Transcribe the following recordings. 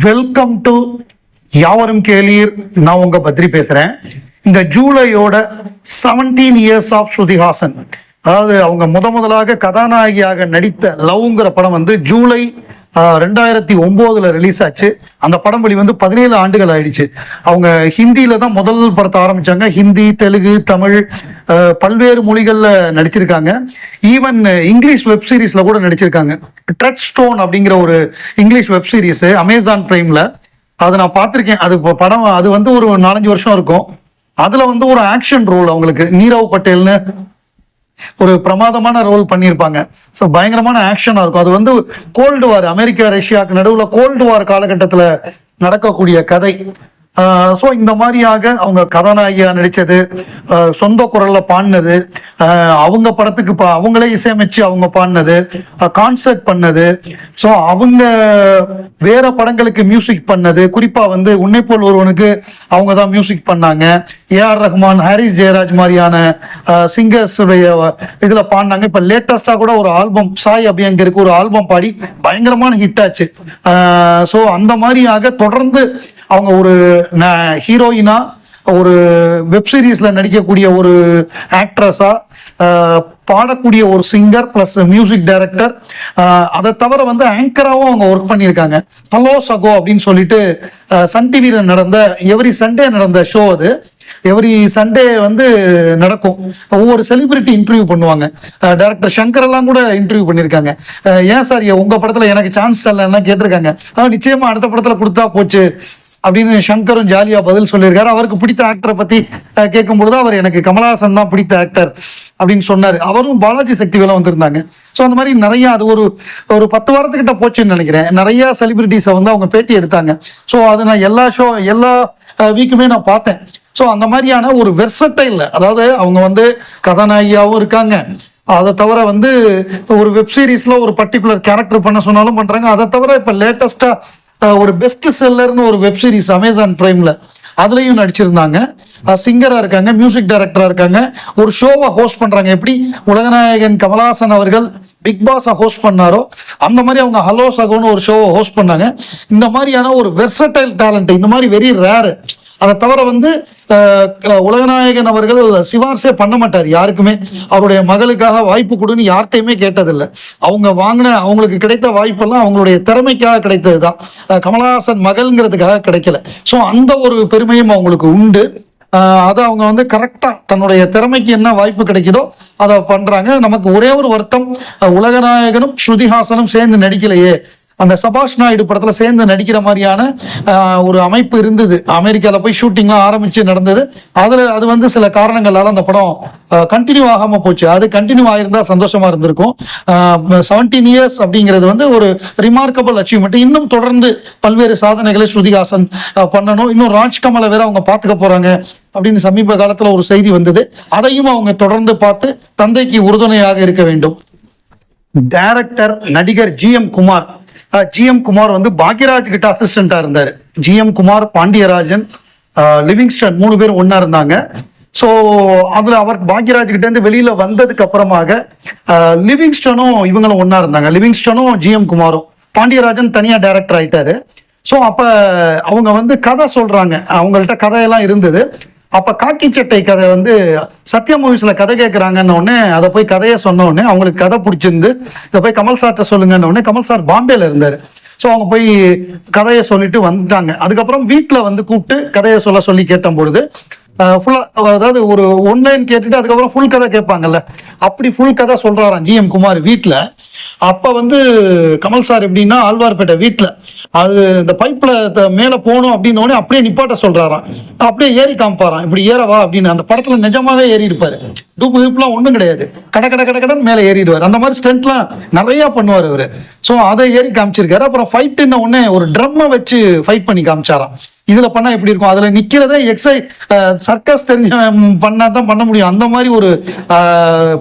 Welcome to யாவரும் கேளீர். நான் உங்க பத்ரி பேசுறேன். இந்த ஜூலையோட 17 இயர்ஸ் ஆஃப் ஸ்ருதிஹாசன், அதாவது அவங்க முதலாக கதாநாயகியாக நடித்த லவ்ங்கிற படம் வந்து ஜூலை 2009 ரிலீஸ் ஆச்சு. அந்த படம் வெளி வந்து 17 ஆண்டுகள் ஆயிடுச்சு. அவங்க ஹிந்தியில தான் முதல் படத்தை ஆரம்பிச்சாங்க. ஹிந்தி, தெலுங்கு, தமிழ், பல்வேறு மொழிகள்ல நடிச்சிருக்காங்க. ஈவன் இங்கிலீஷ் வெப் சீரிஸ்ல கூட நடிச்சிருக்காங்க. ட்ரட் ஸ்டோன் அப்படிங்கிற ஒரு இங்கிலீஷ் வெப் சீரிஸ் அமேசான் பிரைம்ல, அதை நான் பார்த்துருக்கேன். அது படம் அது வந்து ஒரு 4-5 வருஷம் இருக்கும். அதுல வந்து ஒரு ஆக்ஷன் ரோல், அவங்களுக்கு நீரவ் பட்டேல்னு ஒரு பிரமாதமான ரோல் பண்ணியிருப்பாங்க. ஸோ பயங்கரமான ஆக்ஷனாக இருக்கும். அது வந்து கோல்டு வார், அமெரிக்கா ரஷ்யாவுக்கு நடுவில் கோல்டு வார் காலகட்டத்தில் நடக்கக்கூடிய கதை. ஸோ இந்த மாதிரியாக அவங்க கதாநாயகியாக நடித்தது, சொந்த குரலில் பாடினது, அவங்க படத்துக்கு அவங்களே இசையமைச்சு அவங்க பாடினது, கான்சர்ட் பண்ணது, ஸோ அவங்க வேற படங்களுக்கு மியூசிக் பண்ணது, குறிப்பாக வந்து உன்னை போல் ஒருவனுக்கு அவங்க தான் மியூசிக் பண்ணாங்க. ஏஆர் ரஹ்மான், ஹாரிஸ் ஜெயராஜ் மாதிரியான சிங்கர்ஸுடைய இதில் பாடினாங்க. இப்போ லேட்டஸ்டாக கூட ஒரு ஆல்பம், சாய் அபியங்கருக்கு ஒரு ஆல்பம் பாடி பயங்கரமான ஹிட் ஆச்சு. ஸோ அந்த மாதிரியாக தொடர்ந்து அவங்க ஒரு ஹீரோயினா, ஒரு வெப் சீரிஸ்ல நடிக்கக்கூடிய ஒரு ஆக்ட்ரஸா, பாடக்கூடிய ஒரு சிங்கர் பிளஸ் மியூசிக் டைரக்டர், அதை தவிர வந்து ஆங்கராகவும் அவங்க ஒர்க் பண்ணியிருக்காங்க. ஹலோ சகோ அப்படின்னு சொல்லிட்டு சன் டிவியில் நடந்த எவ்ரி சண்டே நடந்த ஷோ. அது எவ்ரி சண்டே வந்து நடக்கும். ஒவ்வொரு செலிபிரிட்டி இன்டர்வியூ பண்ணுவாங்க. டைரக்டர் சங்கர் எல்லாம் கூட இன்டர்வியூ பண்ணியிருக்காங்க. ஏன் சார் உங்க படத்துல எனக்கு சான்ஸ் இல்லைன்னா கேட்டிருக்காங்க. நிச்சயமா அடுத்த படத்துல கொடுத்தா போச்சு அப்படின்னு சங்கரும் ஜாலியா பதில் சொல்லியிருக்காரு. அவருக்கு பிடித்த ஆக்டரை பத்தி கேட்கும் பொழுது அவர் எனக்கு கமலஹாசன் தான் பிடித்த ஆக்டர் அப்படின்னு சொன்னாரு. அவரும் பாலாஜி சக்திவேலும் வந்திருந்தாங்க. ஸோ அந்த மாதிரி நிறைய, அது ஒரு 10 வாரத்துக்கிட்ட போச்சுன்னு நினைக்கிறேன். நிறைய செலிபிரிட்டிஸை வந்து அவங்க பேட்டி எடுத்தாங்க. ஸோ அது நான் எல்லா வீக்குமே நான் பார்த்தேன். ஸோ அந்த மாதிரியான ஒரு வெர்சடைல், அதாவது அவங்க வந்து கதாநாயகியாகவும் இருக்காங்க, அதை தவிர வந்து ஒரு வெப் சீரிஸ்ல ஒரு பர்டிகுலர் கேரக்டர் பண்ண சொன்னாலும் பண்றாங்க. அதை தவிர இப்போ லேட்டஸ்டா ஒரு பெஸ்ட் செல்லர்னு ஒரு வெப் சீரிஸ் அமேசான் பிரைம்ல, அதுலயும் நடிச்சிருந்தாங்க. சிங்கரா இருக்காங்க, மியூசிக் டைரக்டரா இருக்காங்க, ஒரு ஷோவை ஹோஸ்ட் பண்றாங்க. எப்படி உலகநாயகன் கமலஹாசன் அவர்கள் பிக் பாஸை ஹோஸ்ட் பண்ணாரோ அந்த மாதிரி அவங்க ஹலோ சகோன்னு ஒரு ஷோவை ஹோஸ்ட் பண்ணாங்க. இந்த மாதிரியான ஒரு வெர்சடைல் டேலண்ட் இந்த மாதிரி வெரி ரேர். அதை தவிர வந்து உலகநாயகன் அவர்கள் சிபார்சே பண்ண மாட்டார் யாருக்குமே. அவருடைய மகளுக்காக வாய்ப்பு கொடுன்னு யார்கிட்டையுமே கேட்டதில்லை. அவங்க அவங்களுக்கு கிடைத்த வாய்ப்பெல்லாம் அவங்களுடைய திறமைக்காக கிடைத்தது தான். கமலஹாசன் மகள்ங்கிறதுக்காக கிடைக்கல. ஸோ அந்த ஒரு பெருமையும் அவங்களுக்கு உண்டு. அதை அவங்க வந்து கரெக்டாக தன்னுடைய திறமைக்கு என்ன வாய்ப்பு கிடைக்குதோ அதை பண்றாங்க. நமக்கு ஒரே ஒரு வருத்தம், உலகநாயகனும் ஸ்ருதிஹாசனும் சேர்ந்து நடிக்கலையே. அந்த சபாஷ் நாயுடு படத்துல சேர்ந்து நடிக்கிற மாதிரியான ஒரு அமைப்பு இருந்தது. அமெரிக்காவில் போய் ஷூட்டிங்லாம் ஆரம்பிச்சு நடந்தது. அது வந்து சில காரணங்களால அந்த படம் கண்டினியூ ஆகாம போச்சு. அது கண்டினியூ ஆயிருந்தா சந்தோஷமா இருந்திருக்கும். 17 இயர்ஸ் அப்படிங்கிறது வந்து ஒரு ரிமார்க்கபிள் அச்சீவ்மெண்ட். இன்னும் தொடர்ந்து பல்வேறு சாதனைகளை ஸ்ருதிஹாசன் பண்ணணும். இன்னும் ராஜ்கமலை வேற அவங்க பார்த்துக்க போறாங்க அப்படின்னு சமீப காலத்துல ஒரு செய்தி வந்தது. அதையும் அவங்க தொடர்ந்து பார்த்து தந்தைக்கு உறுதுணையாக இருக்க வேண்டும். டைரக்டர் நடிகர் GM குமார் வந்து பாக்யராஜ் கிட்ட அசிஸ்டண்டா இருந்தாரு. GM குமார், பாண்டியராஜன், லிவிங்ஸ்டன் 3 பேர் ஒன்னா இருந்தாங்க. ஸோ அதுல அவர் பாக்யராஜ் கிட்ட இருந்து வெளியில வந்ததுக்கு அப்புறமாக லிவிங்ஸ்டனும் இவங்களும் ஒன்னா இருந்தாங்க. லிவிங்ஸ்டனும் GM குமாரும், பாண்டியராஜன் தனியா டைரக்டர் ஆயிட்டாரு. ஸோ அப்ப அவங்க வந்து கதை சொல்றாங்க. அவங்கள்ட்ட கதையெல்லாம் இருந்தது. அப்ப காக்கி சட்டை கதை வந்து சத்யா மூவிஸ்ல கதை கேட்கறாங்கன்னு உடனே அதை போய் கதையை சொன்ன உடனே அவங்களுக்கு கதை பிடிச்சிருந்து இதை போய் கமல் சார்ட்ட சொல்லுங்கன்னு உடனே கமல் சார் பாம்பேல இருந்தாரு. ஸோ அவங்க போய் கதையை சொல்லிட்டு வந்துட்டாங்க. அதுக்கப்புறம் வீட்டில் வந்து கூப்பிட்டு கதையை சொல்லி கேட்ட பொழுது ஃபுல்லாக, அதாவது ஒரு ஒன்லைன் கேட்டுட்டு அதுக்கப்புறம் ஃபுல் கதை கேட்பாங்கல்ல, அப்படி ஃபுல் கதை சொல்றாராம் GM குமார் வீட்டில். அப்போ வந்து கமல் சார் எப்படின்னா ஆழ்வார்பேட்டை வீட்டில் அது இந்த பைப்பில் மேலே போகணும் அப்படின்னோடனே அப்படியே நிப்பாட்ட சொல்றாராம். அப்படியே ஏறி காமிப்பாராம், இப்படி ஏறவா அப்படின்னு. அந்த படத்தில் நிஜமாவே ஏறி இருப்பாரு. டூப்பு கீப்புலாம் ஒன்றும் கிடையாது, கடன் மேலே ஏறிடுவார். அந்த மாதிரி ஸ்டென்ட்லாம் நிறையா பண்ணுவார் அவர். ஸோ அதை ஏறி காமிச்சிருக்காரு. அப்புறம் ஃபைட்டுன்ன உடனே ஒரு ட்ரம்மை வச்சு ஃபைட் பண்ணி காமிச்சாராம். இதுல பண்ணா எப்படி இருக்கும், அதுல நிக்கிறதே சர்க்கஸ் தெரிஞ்ச பண்ணா தான் பண்ண முடியும். அந்த மாதிரி ஒரு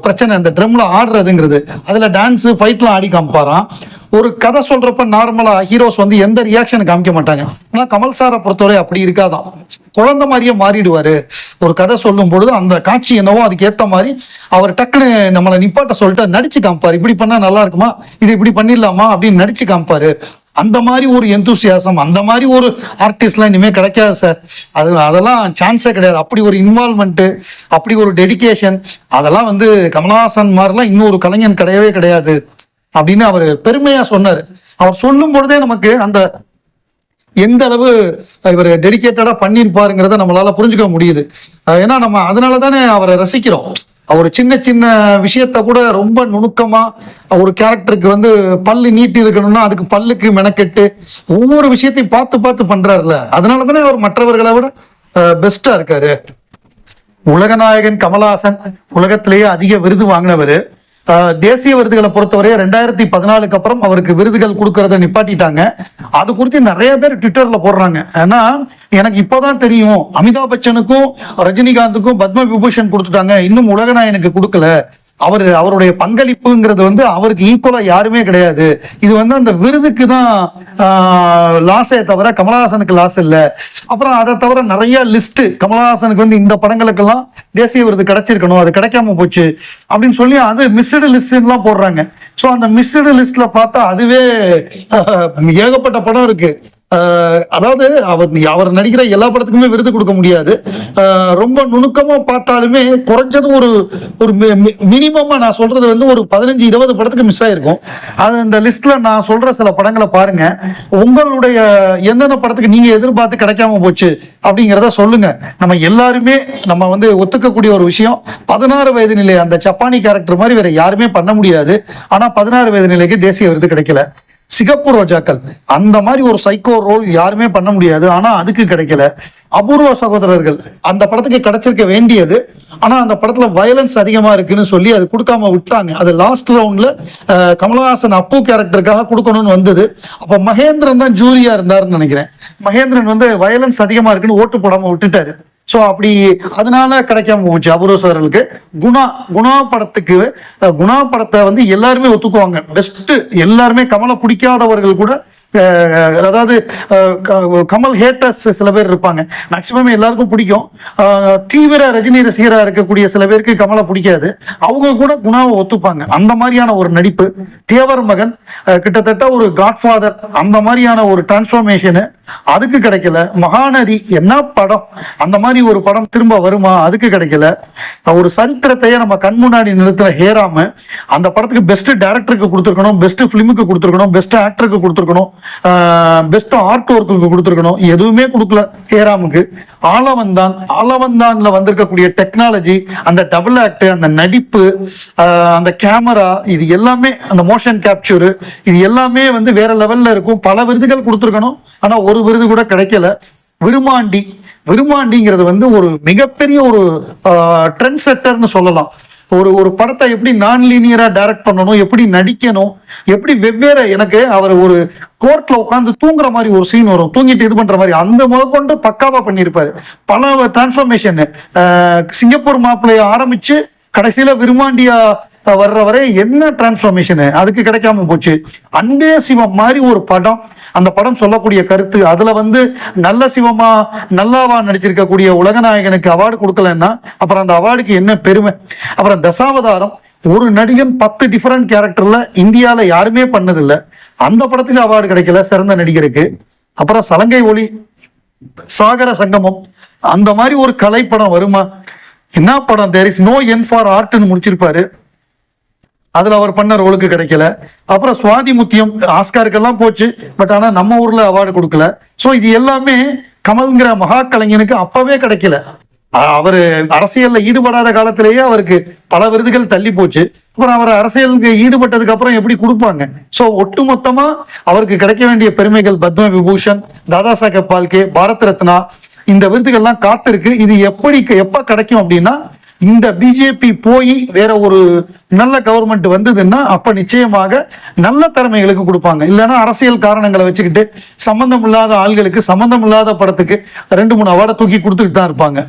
பிரச்சனை அந்த ட்ரம்ல ஆடுறதுங்கிறது. அதுல டான்ஸ் ஃபைட்லாம் ஆடி காமிப்பாராம். ஒரு கதை சொல்றப்ப நார்மலா ஹீரோஸ் வந்து எந்த ரியாக்ஷன் காமிக்க மாட்டாங்க. ஆனா கமல் சாரை பொறுத்தவரை அப்படி இருக்காதான், குழந்தை மாதிரியே மாறிடுவாரு. ஒரு கதை சொல்லும் பொழுது அந்த காட்சி என்னவோ அதுக்கு ஏத்த மாதிரி அவர் டக்குன்னு நம்மளை நிப்பாட்ட சொல்லிட்டு நடிச்சு காமிப்பாரு. இப்படி பண்ணா நல்லா இருக்குமா, இது இப்படி பண்ணிடலாமா அப்படின்னு நடிச்சு காமிப்பாரு. அந்த மாதிரி ஒரு எந்தூசியாசம், அந்த மாதிரி ஒரு ஆர்டிஸ்ட்லாம் இனிமேல் கிடைக்காது சார். அதெல்லாம் சான்ஸே கிடையாது. அப்படி ஒரு இன்வால்மெண்ட்டு, அப்படி ஒரு டெடிகேஷன், அதெல்லாம் வந்து கமலஹாசன் மாதிரிலாம் இன்னொரு கலைஞன் கிடையவே கிடையாது அப்படின்னு அவர் பெருமையாக சொன்னார். அவர் சொல்லும் பொழுதே நமக்கு அந்த எந்த அளவு இவர் டெடிகேட்டடாக பண்ணியிருப்பாருங்கிறத நம்மளால புரிஞ்சுக்க முடியுது. ஏன்னா நம்ம அதனால தானே அவரை ரசிக்கிறோம். ஒரு சின்ன சின்ன விஷயத்த கூட ரொம்ப நுணுக்கமா, ஒரு கேரக்டருக்கு வந்து பல்லு நீட்டி இருக்கணும்னா அதுக்கு பல்லுக்கு மெனக்கெட்டு ஒவ்வொரு விஷயத்தையும் பார்த்து பார்த்து பண்றாருல, அதனால தானே அவர் மற்றவர்களை விட பெஸ்டா இருக்காரு. உலகநாயகன் கமலஹாசன் உலகத்திலேயே அதிக விருது வாங்கினவர். தேசிய விருதுகளை பொறுத்தவரை 2014 அப்புறம் அவருக்கு விருதுகள் கொடுக்கறத நிப்பாட்டிட்டாங்க. அது குறித்து நிறைய பேர் ட்விட்டர்ல போடுறாங்க. ஏன்னா எனக்கு இப்போதான் தெரியும், அமிதாப் பச்சனுக்கும் ரஜினிகாந்துக்கும் பத்ம விபூஷன் கொடுத்துட்டாங்க, இன்னும் உலகநாயகனுக்கு கொடுக்கல. அவருடைய பங்களிப்புங்கிறது வந்து அவருக்கு ஈக்குவலா யாருமே கிடையாது. இது வந்து அந்த விருதுக்கு தான் லாஸே தவிர கமலஹாசனுக்கு லாஸ் இல்லை. அப்புறம் அதை தவிர நிறைய லிஸ்ட், கமலஹாசனுக்கு வந்து இந்த படங்களுக்கெல்லாம் தேசிய விருது கிடைச்சிருக்கணும், அது கிடைக்காம போச்சு அப்படின்னு சொல்லி அது மிஸ்டு லிஸ்ட்லாம் போடுறாங்க. ஸோ அந்த மிஸ்டு லிஸ்ட்ல பார்த்தா அதுவே ஏகப்பட்ட படம் இருக்கு. அதாவது அவர் நடிக்கிற எல்லா படத்துக்குமே விருது கொடுக்க முடியாது. ரொம்ப நுணுக்கமா பார்த்தாலுமே குறைஞ்சது ஒரு மினிமமா நான் சொல்றது வந்து ஒரு 15-20 படத்துக்கு மிஸ் ஆயிருக்கும். அது இந்த லிஸ்ட்ல நான் சொல்ற சில படங்களை பாருங்க. உங்களுடைய எந்தெந்த படத்துக்கு நீங்க எதிர்பார்த்து கிடைக்காம போச்சு அப்படிங்கிறத சொல்லுங்க. நம்ம எல்லாருமே நம்ம வந்து ஒத்துக்கக்கூடிய ஒரு விஷயம், 16 வயது நிலை அந்த ஜப்பானி கேரக்டர் மாதிரி வேற யாருமே பண்ண முடியாது. ஆனா 16 வயது நிலைக்கு தேசிய விருது கிடைக்கல. சிகப்பு ரோஜாக்கள் அந்த மாதிரி ஒரு சைக்கோ ரோல் யாருமே பண்ண முடியாது, ஆனா அதுக்கு கிடைக்கல. அபூர்வ சகோதரர்கள் அந்த படத்துக்கு கிடைச்சிருக்க வேண்டியது, ஆனா அந்த படத்துல வயலன்ஸ் அதிகமா இருக்குன்னு சொல்லி அது கொடுக்காம விட்டாங்க. அது லாஸ்ட் ரவுண்ட்ல கமலஹாசன் அப்பு கேரக்டருக்காக கொடுக்கணும்னு வந்தது. அப்ப மகேந்திரன் தான் ஜூரியா இருந்தாருன்னு நினைக்கிறேன். மகேந்திரன் வந்து வயலன்ஸ் அதிகமா இருக்குன்னு ஓட்டு போடாம விட்டுட்டாரு. ஸோ அப்படி அதனால கிடைக்காம போச்சு அபூர்வ சகோதரர்களுக்கு. குணா படத்தை வந்து எல்லாருமே ஒத்துக்குவாங்க பெஸ்ட். எல்லாருமே கமலை பிடிக்காதவர்கள் கூட, அதாவது கமல் ஹேட்டர்ஸ் சில பேர் இருப்பாங்க, மேக்சிமம் எல்லாருக்கும் பிடிக்கும். தீவிர ரஜினி ரசிகரா இருக்கக்கூடிய சில பேருக்கு கமலை பிடிக்காது, அவங்க கூட குணாவை ஒத்துப்பாங்க. அந்த மாதிரியான ஒரு நடிப்பு. தேவர் மகன் கிட்டத்தட்ட ஒரு காட்ஃபாதர், அந்த மாதிரியான ஒரு டிரான்ஸ்ஃபார்மேஷனு அதுக்கு கிடைக்கல. மகாநதி என்ன படம், அந்த மாதிரி ஒரு படம் திரும்ப வருமா, அதுக்கு கிடைக்கல. ஒரு சரித்திரத்தையே நம்ம கண் முன்னாடி நிறுத்துற ஹேராம, அந்த படத்துக்கு பெஸ்ட் டைரக்டருக்கு கொடுத்துருக்கணும், பெஸ்ட் பிலிமுக்கு கொடுத்துருக்கணும், பெஸ்ட் ஆக்டருக்கு கொடுத்துருக்கணும், பெஸ்ட் ஆர்ட் ஒர்க்குக்கு கொடுத்துருக்கணும். எதுவுமே கொடுக்கல ஹேராமுக்கு. ஆலவந்தான்ல வந்திருக்கக்கூடிய டெக்னாலஜி, அந்த டபுள் ஆக்ட், அந்த நடிப்பு, அந்த கேமரா, இது எல்லாமே, அந்த மோஷன் கேப்சர், இது எல்லாமே வந்து வேற லெவல்ல இருக்கும். பல விருதுகள் கொடுத்துருக்கணும், ஆனா ஒரு விருது கூட கிடைக்கல. விருமாண்டிங்கிறது வந்து ஒரு மிகப்பெரிய ஒரு ட்ரெண்ட் செட்டர்னு சொல்லலாம். ஒரு படத்தை எப்படி நான் லீனியரா டைரக்ட் பண்ணணும், எப்படி நடிக்கணும், எப்படி வெவ்வேறு, எனக்கு அவர் ஒரு கோர்ட்ல உட்காந்து தூங்குற மாதிரி ஒரு சீன் வரும், தூங்கிட்டு இது பண்ற மாதிரி, அந்த முதற்கொண்டு பக்காவா பண்ணியிருப்பாரு. பல டிரான்ஸ்ஃபார்மேஷன், சிங்கப்பூர் மாப்பிள்ளைய ஆரம்பிச்சு கடைசியில விருமாண்டியா வர்ற வரை என்ன டிரான்ஸ்ஃபார்மேஷன், அதுக்கு கிடைக்காம போச்சு. அன்பே சிவம் மாதிரி ஒரு படம், அந்த படம் சொல்லக்கூடிய கருத்து, அதுல வந்து நல்ல சிவமா நல்லாவா நடிச்சிருக்கக்கூடிய உலகநாயகனுக்கு அவார்டு கொடுக்கலன்னா அப்புறம் அந்த அவார்டுக்கு என்ன பெருமை. அப்புறம் தசாவதாரம், ஒரு நடிகன் 10 டிஃபரெண்ட் கேரக்டர்ல இந்தியாவில் யாருமே பண்ணதில்லை, அந்த படத்துக்கு அவார்டு கிடைக்கல சிறந்த நடிகருக்கு. அப்புறம் சலங்கை ஒளி, சாகர சங்கமம், அந்த மாதிரி ஒரு கலைப்படம் வருமா? என்ன படம், there is no end for ஆர்ட்னு முடிச்சிருப்பாரு, அதுல அவர் பண்ண ரோலுக்கு கிடைக்கல. அப்புறம் சுவாதி முத்தியம் ஆஸ்காருக்கெல்லாம் போச்சு, பட் ஆனா நம்ம ஊர்ல அவார்டு கொடுக்கல. ஸோ இது எல்லாமே கமல்ங்கிற மகா கலைஞனுக்கு அப்பவே கிடைக்கல. அவர் அரசியல்ல ஈடுபடாத காலத்திலேயே அவருக்கு பல விருதுகள் தள்ளி போச்சு. அப்புறம் அவர் அரசியலுக்கு ஈடுபட்டதுக்கு அப்புறம் எப்படி கொடுப்பாங்க? ஸோ ஒட்டுமொத்தமா அவருக்கு கிடைக்க வேண்டிய பெருமைகள் பத்ம விபூஷன், தாதா சாஹேப் பால்கே, பாரத் ரத்னா, இந்த விருதுகள்லாம் காத்திருக்கு. இது எப்ப கிடைக்கும் அப்படின்னா, இந்த பிஜேபி போய் வேற ஒரு நல்ல கவர்மெண்ட் வந்ததுன்னா அப்ப நிச்சயமாக நல்ல திறமைகளுக்கு கொடுப்பாங்க. இல்லைன்னா அரசியல் காரணங்களை வச்சுக்கிட்டு சம்பந்தம் இல்லாத ஆள்களுக்கு, சம்பந்தம் இல்லாத படத்துக்கு 2-3 அவார்டை தூக்கி கொடுத்துக்கிட்டு தான் இருப்பாங்க.